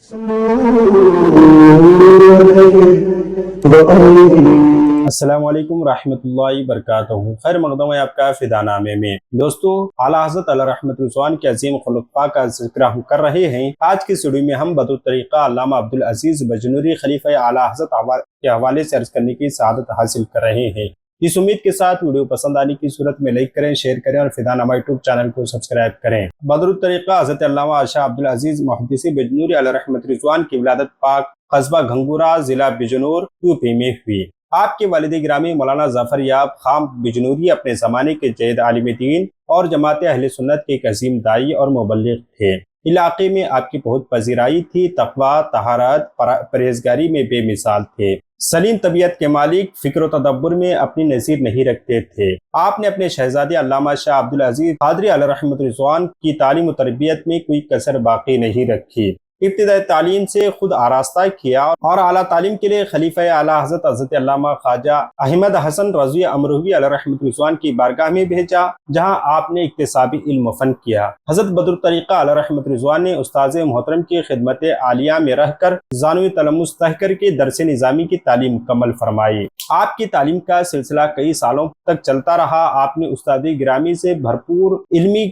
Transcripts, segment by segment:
السلام علیکم ورحمۃ اللہ وبرکاتہ۔ خیر مقدم ہے آپ کا فدا نامے میں۔ دوستو، اعلیٰ حضرت علیہ رحمت رضوان کے عظیم خلفاء کا ذکر ہم کر رہے ہیں۔ آج کی ویڈیو میں ہم بدر الطریقہ علامہ عبدالعزیز بجنوری خلیفہ اعلیٰ حضرت کے حوالے سے عرض کرنے کی سعادت حاصل کر رہے ہیں۔ اس امید کے ساتھ ویڈیو پسند آنے کی صورت میں لائک کریں، شیئر کریں اور فدا نامہ یوٹیوب چینل کو سبسکرائب کریں۔ بدر الطریقہ حضرت علامہ شاہ عبدالعزیز محدث بجنوری علیہ رحمت رضوان کی ولادت پاک قصبہ گھنگورہ ضلع بجنور یوپی میں ہوئی۔ آپ کے والد گرامی مولانا ظفر یاب خان بجنوری اپنے زمانے کے جید عالم دین اور جماعت اہل سنت کے ایک عظیم داعی اور مبلغ تھے۔ علاقے میں آپ کی بہت پذیرائی تھی، تقوی، طہارت، پرہیزگاری میں بے مثال تھے۔ سلیم طبیعت کے مالک، فکر و تدبر میں اپنی نظیر نہیں رکھتے تھے۔ آپ نے اپنے شہزادے علامہ شاہ عبدالعزیز قادری علیہ رحمت رضوان کی تعلیم و تربیت میں کوئی کسر باقی نہیں رکھی۔ ابتدائی تعلیم سے خود آراستہ کیا اور اعلیٰ تعلیم کے لیے خلیفہ اعلیٰ حضرت علامہ خواجہ احمد حسن رضوی امروہی علیہ رحمت رضوان کی بارگاہ میں بھیجا، جہاں آپ نے اکتسابی علم و فن کیا۔ حضرت بدر الطریقہ علیہ رحمت رضوان نے استاذ محترم کی خدمت عالیہ میں رہ کر ثانوی تلمذ طے کر کے درس نظامی کی تعلیم مکمل فرمائی۔ آپ کی تعلیم کا سلسلہ کئی سالوں تک چلتا رہا۔ آپ نے استاد گرامی سے بھرپور علمی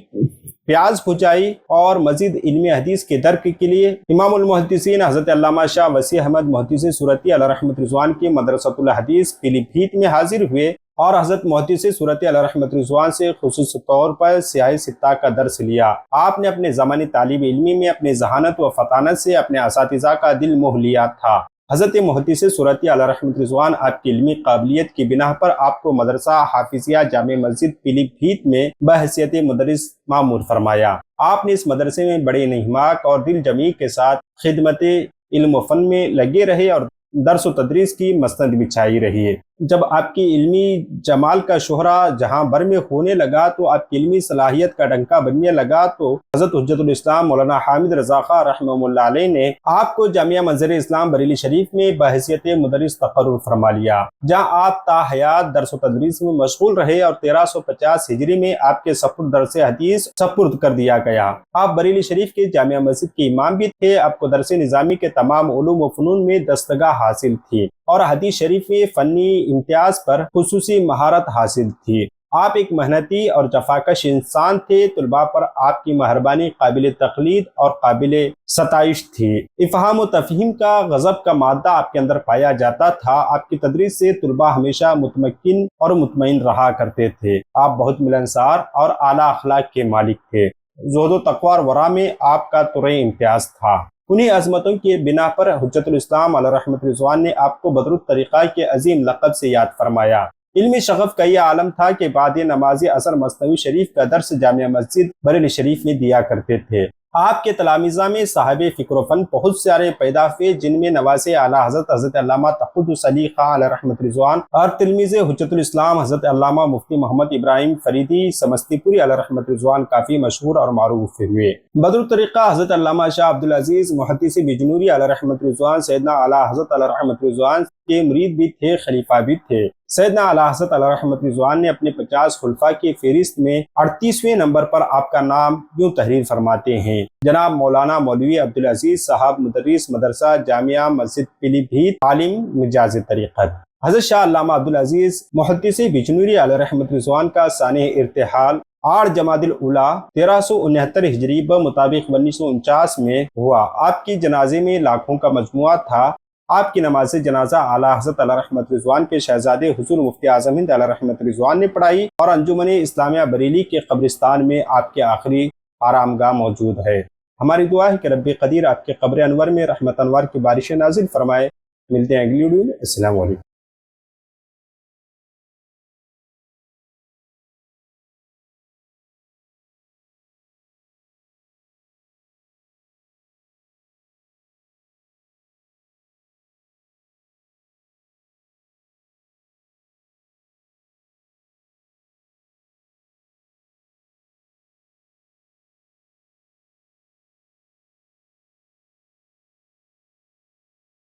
پیاز پہنچائی اور مزید علم حدیث کے درک کے لیے امام المحدثین حضرت علامہ شاہ وسیع احمد محدث سورتی علیہ رحمت رضوان کی مدرسۃ الحدیث پیلی بھیت میں حاضر ہوئے اور حضرت محدث سورتی علیہ رحمت رضوان سے خصوصی طور پر سیاہ ستہ کا درس لیا۔ آپ نے اپنے زمانی طالب علمی میں اپنے ذہانت و فطانت سے اپنے اساتذہ کا دل موہ لیا تھا۔ حضرت محدث سورتی علیہ رحمت رضوان آپ کی علمی قابلیت کی بنا پر آپ کو مدرسہ حافظیہ جامع مسجد پیلی بھیت میں بحیثیت مدرس مامور فرمایا۔ آپ نے اس مدرسے میں بڑے انہماک اور دل جمعی کے ساتھ خدمت علم و فن میں لگے رہے اور درس و تدریس کی مسند بچھائی رہی ہے۔ جب آپ کی علمی جمال کا شہرہ جہاں بھر میں ہونے لگا تو آپ کی علمی صلاحیت کا ڈنکا بجنے لگا تو حضرت حجت الاسلام مولانا حامد رضا خان رحمہ اللہ علیہ نے آپ کو جامعہ منظر اسلام بریلی شریف میں بحیثیت مدرس تقرر فرما لیا، جہاں آپ تا حیات درس و تدریس میں مشغول رہے اور 1350 ہجری میں آپ کے سپرد درس حدیث سپرد کر دیا گیا۔ آپ بریلی شریف کے جامعہ مسجد کے امام بھی تھے۔ آپ کو درس نظامی کے تمام علوم و فنون میں دستگاہ حاصل تھی اور حدیث شریف میں فنی امتیاز پر خصوصی مہارت حاصل تھی۔ آپ ایک محنتی اور جفاکش انسان تھے۔ طلباء پر آپ کی مہربانی قابل تقلید اور قابل ستائش تھی۔ افہام و تفہیم کا غضب کا مادہ آپ کے اندر پایا جاتا تھا۔ آپ کی تدریس سے طلباء ہمیشہ مطمئن اور مطمئن رہا کرتے تھے۔ آپ بہت ملنسار اور اعلیٰ اخلاق کے مالک تھے۔ زہد و تقوی اور ورع میں آپ کا ترے امتیاز تھا۔ انہی عظمتوں کی بنا پر حجت الاسلام علیہ رحمت رضوان نے آپ کو بدر الطریقہ کے عظیم لقب سے یاد فرمایا۔ علمی شغف کا یہ عالم تھا کہ بعد نماز عصر مثنوی شریف کا درس جامعہ مسجد بریلی شریف میں دیا کرتے تھے۔ آپ کے تلامذہ میں صاحب فکر و فن بہت سارے پیدا ہوئے، جن میں نواز اعلیٰ حضرت علامہ تقدس علی خان علیہ رحمت رضوان اور تلمیذ حجت الاسلام حضرت علامہ مفتی محمد ابراہیم فریدی سمستی پوری علیہ رحمت رضوان کافی مشہور اور معروف ہوئے۔ بدر الطریقہ حضرت علامہ شاہ عبدالعزیز محدث بجنوری علیہ رحمت رضوان سیدنا اعلیٰ حضرت علیہ رحمت رضوان کے مرید بھی تھے، خلیفہ بھی تھے۔ سیدنا اعلیٰ حضرت علیہ رحمت رضوان نے اپنے 50 خلفاء کی فہرست میں 38ویں نمبر پر آپ کا نام یوں تحریر فرماتے ہیں: جناب مولانا مولوی عبدالعزیز صاحب مدرس مدرسہ جامعہ مسجد پیلی بھیت، عالم مجاز طریقت۔ حضرت شاہ علامہ عبدالعزیز محدث بجنوری علیہ رحمت رضوان کا سانحہ ارتحال 8 جمادی الاولیٰ 1369 ہجری بمطابق 1949 میں ہوا۔ آپ کی جنازے میں لاکھوں کا مجموعہ تھا۔ آپ کی نماز جنازہ اعلیٰ حضرت علیہ رحمت رضوان کے شہزادے حضور مفتی اعظم ہند علیہ رحمت رضوان نے پڑھائی اور انجمن اسلامیہ بریلی کے قبرستان میں آپ کے آخری آرام گاہ موجود ہے۔ ہماری دعا ہے کہ رب قدیر آپ کے قبر انور میں رحمت انوار کی بارشیں نازل فرمائے۔ ملتے ہیں اگلی ویڈیو میں۔ السلام علیکم۔